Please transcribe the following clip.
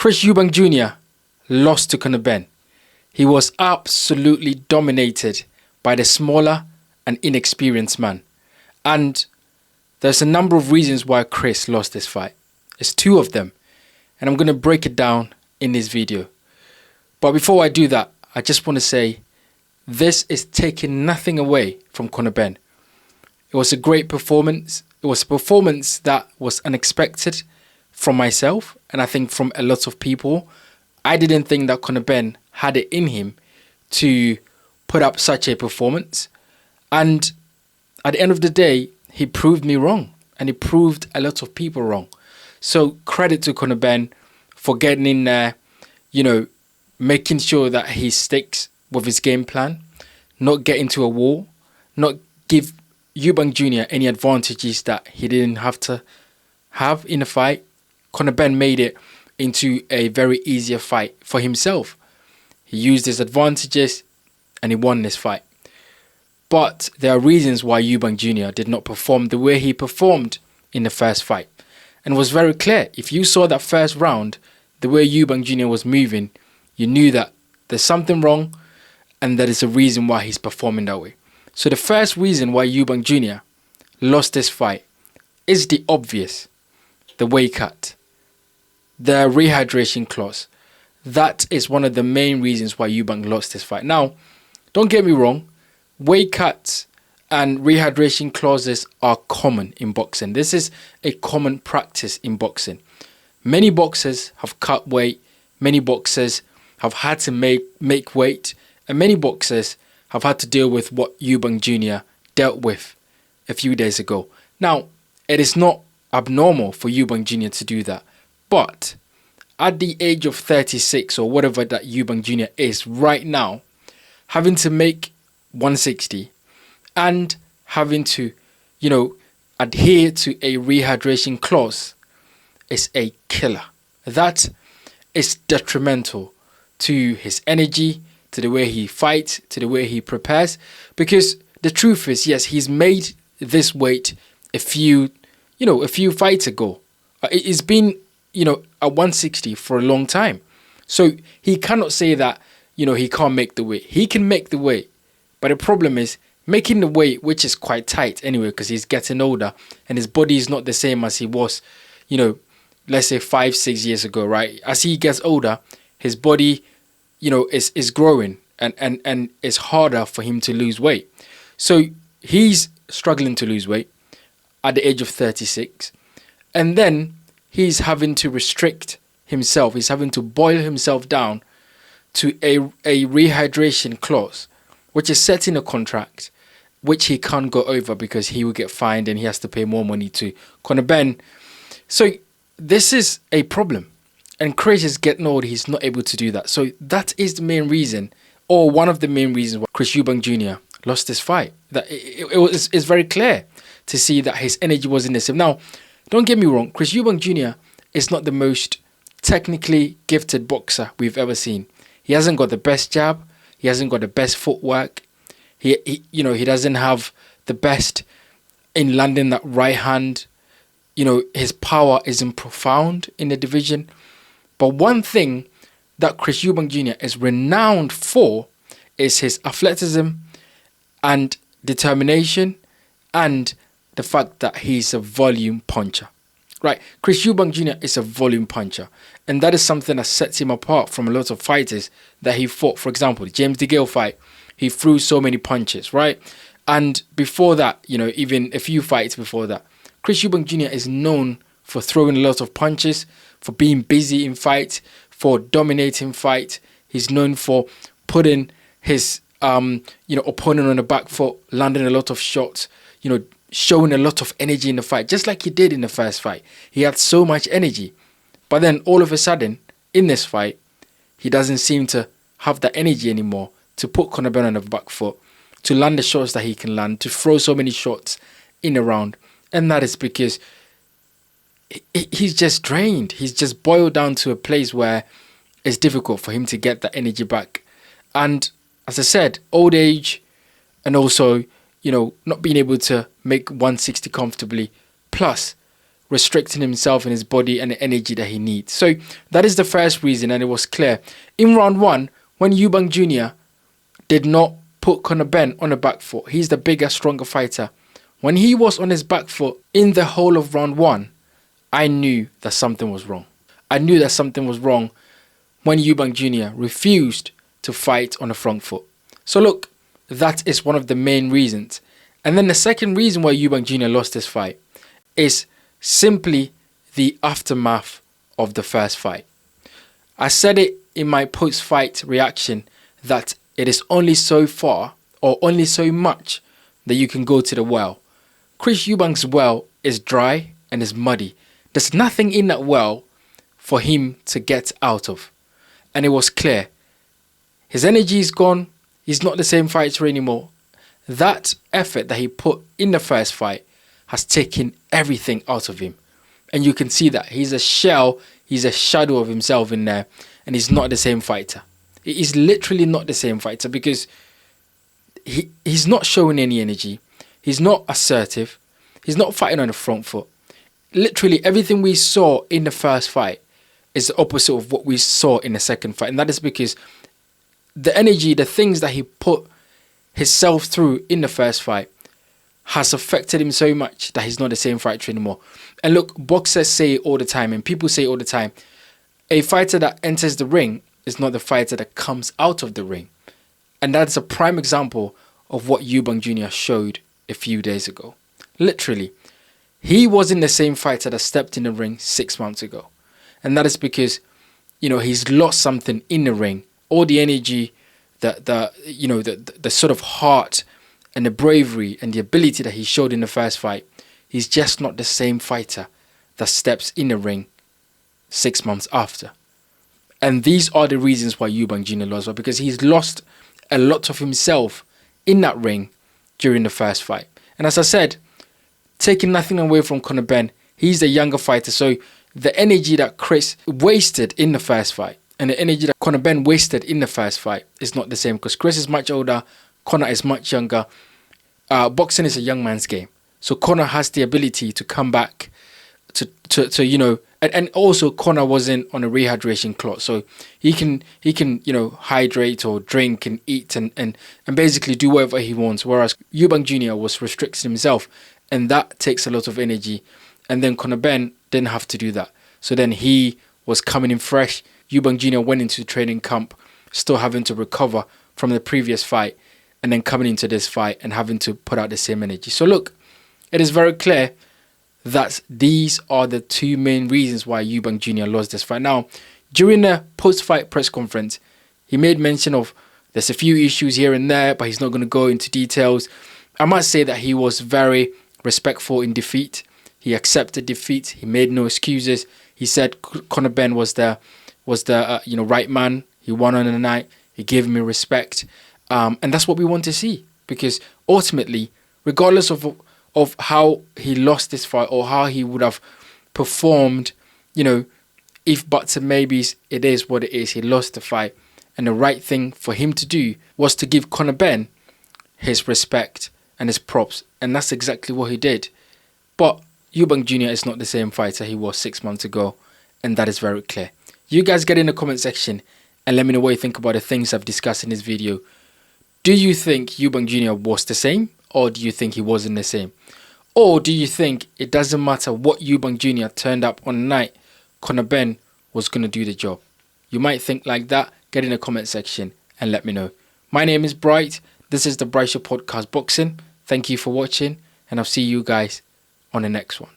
Chris Eubank Jr. lost to Conor Benn. He was absolutely dominated by the smaller and inexperienced man. And there's a number of reasons why Chris lost this fight. It's two of them. And I'm going to break it down in this video. But before I do that, I just want to say this is taking nothing away from Conor Benn. It was a great performance. It was a performance that was unexpected from myself and I think from a lot of people. I didn't think that Conor Benn had it in him to put up such a performance. And at the end of the day, he proved me wrong and he proved a lot of people wrong. So credit to Conor Benn for getting in there, making sure that he sticks with his game plan, not get into a wall, not give Eubank Jr. any advantages that he didn't have to have in a fight. Conor Benn made it into a very easier fight for himself. He used his advantages and he won this fight. But there are reasons why Eubank Jr. did not perform the way he performed in the first fight. And it was very clear. If you saw that first round, the way Eubank Jr. was moving, you knew that there's something wrong and that is a reason why he's performing that way. So the first reason why Eubank Jr. lost this fight is the obvious. The weight cut. The rehydration clause. That is one of the main reasons why Eubank lost this fight. Now, don't get me wrong. Weight cuts and rehydration clauses are common in boxing. This is a common practice in boxing. Many boxers have cut weight. Many boxers have had to make weight. And many boxers have had to deal with what Eubank Jr. dealt with a few days ago. Now, it is not abnormal for Eubank Jr. to do that. But at the age of 36 or whatever that Eubank Jr. is right now, having to make 160 and having to, adhere to a rehydration clause is a killer. That is detrimental to his energy, to the way he fights, to the way he prepares. Because the truth is, yes, he's made this weight a few fights ago. It's been, at 160 for a long time. So he cannot say that, he can't make the weight. He can make the weight. But the problem is making the weight, which is quite tight anyway, because he's getting older and his body is not the same as he was, let's say 5-6 years ago, right? As he gets older, his body, is growing and it's harder for him to lose weight. So he's struggling to lose weight at the age of 36. And then he's having to restrict himself. He's having to boil himself down to a rehydration clause, which is set in a contract, which he can't go over because he will get fined and he has to pay more money to Conor Benn. So this is a problem. And Chris is getting old, he's not able to do that. So that is the main reason, or one of the main reasons why Chris Eubank Jr. lost this fight. That it's very clear to see that his energy wasn't the same. Now, don't get me wrong, Chris Eubank Jr. is not the most technically gifted boxer we've ever seen. He hasn't got the best jab. He hasn't got the best footwork. He doesn't have the best in landing that right hand. His power isn't profound in the division. But one thing that Chris Eubank Jr. is renowned for is his athleticism and determination and the fact that he's a volume puncher. Right, Chris Eubank Jr. is a volume puncher. And that is something that sets him apart from a lot of fighters that he fought. For example, the James DeGale fight, he threw so many punches, right? And before that, even a few fights before that, Chris Eubank Jr. is known for throwing a lot of punches, for being busy in fights, for dominating fights. He's known for putting his opponent on the back foot, landing a lot of shots, showing a lot of energy in the fight, just like he did in the first fight. He had so much energy. But then all of a sudden, in this fight, he doesn't seem to have that energy anymore to put Conor Benn on the back foot, to land the shots that he can land, to throw so many shots in a round. And that is because he's just drained. He's just boiled down to a place where it's difficult for him to get that energy back. And as I said, old age and also, not being able to make 160 comfortably, plus restricting himself and his body and the energy that he needs. So that is the first reason, and it was clear. In round one, when Eubank Jr. did not put Conor Benn on the back foot, he's the bigger, stronger fighter. When he was on his back foot in the whole of round one, I knew that something was wrong. I knew that something was wrong when Eubank Jr. refused to fight on the front foot. So look, that is one of the main reasons. And then the second reason why Eubank Jr. lost this fight is simply the aftermath of the first fight. I said it in my post-fight reaction that it is only so far or only so much that you can go to the well. Chris Eubank's well is dry and is muddy. There's nothing in that well for him to get out of. And it was clear. His energy is gone. He's not the same fighter anymore. That effort that he put in the first fight has taken everything out of him. And you can see that. He's a shell. He's a shadow of himself in there. And he's not the same fighter. He's literally not the same fighter because he's not showing any energy. He's not assertive. He's not fighting on the front foot. Literally everything we saw in the first fight is the opposite of what we saw in the second fight. And that is because the energy, the things that he put himself through in the first fight has affected him so much that he's not the same fighter anymore. And look, boxers say it all the time and people say it all the time. A fighter that enters the ring is not the fighter that comes out of the ring. And that's a prime example of what Eubank Jr. showed a few days ago. Literally, he wasn't the same fighter that stepped in the ring 6 months ago. And that is because, he's lost something in the ring. All the energy, the sort of heart and the bravery and the ability that he showed in the first fight, he's just not the same fighter that steps in the ring 6 months after. And these are the reasons why Eubank Jr. lost, because he's lost a lot of himself in that ring during the first fight. And as I said, taking nothing away from Conor Benn, he's the younger fighter. So the energy that Chris wasted in the first fight and the energy that Conor Benn wasted in the first fight is not the same, because Chris is much older, Conor is much younger. Boxing is a young man's game. So Conor has the ability to come back to and also Conor wasn't on a rehydration clock, so he can hydrate or drink and eat and basically do whatever he wants, whereas Eubank Jr. was restricting himself, and that takes a lot of energy. And then Conor Benn didn't have to do that, so then he was coming in fresh. Eubank Jr. went into the training camp still having to recover from the previous fight, and then coming into this fight and having to put out the same energy. So look, it is very clear that these are the two main reasons why Eubank Jr. lost this fight. Now, during the post-fight press conference, he made mention of there's a few issues here and there, but he's not going to go into details. I must say that he was very respectful in defeat. He accepted defeat. He made no excuses. He said Conor Benn was the right man. He won on the night. He gave me respect, and that's what we want to see, because ultimately, regardless of how he lost this fight or how he would have performed, if buts and maybes, it is what it is. He lost the fight, and the right thing for him to do was to give Conor Benn his respect and his props, and that's exactly what he did. But Eubank Jr. is not the same fighter he was 6 months ago, and that is very clear. You guys get in the comment section and let me know what you think about the things I've discussed in this video. Do you think Eubank Jr. was the same, or do you think he wasn't the same? Or do you think it doesn't matter what Eubank Jr. turned up on the night, Conor Benn was going to do the job? You might think like that. Get in the comment section and let me know. My name is Bright. This is the Bright Show Podcast Boxing. Thank you for watching, and I'll see you guys on the next one.